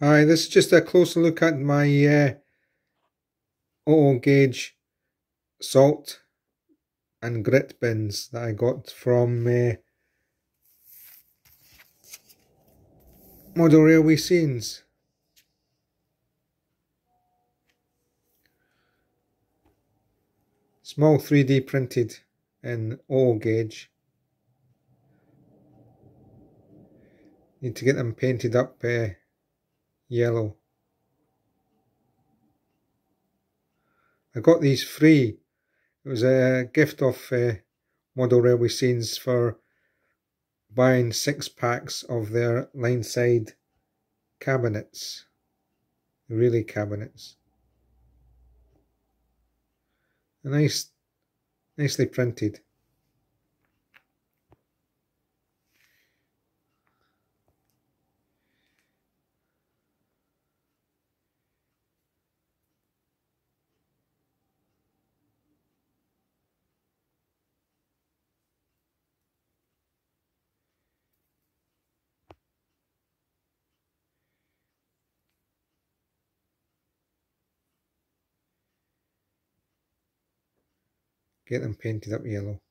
Hi, this is just a closer look at my auto gauge salt and grit bins that I got from Model Railway Scenes. Small 3D printed in auto gauge. Need to get them painted up yellow. I got these free. It was a gift of Model Railway Scenes for buying 6 packs of their line side cabinets. Really cabinets. Nicely printed. Get them painted up yellow.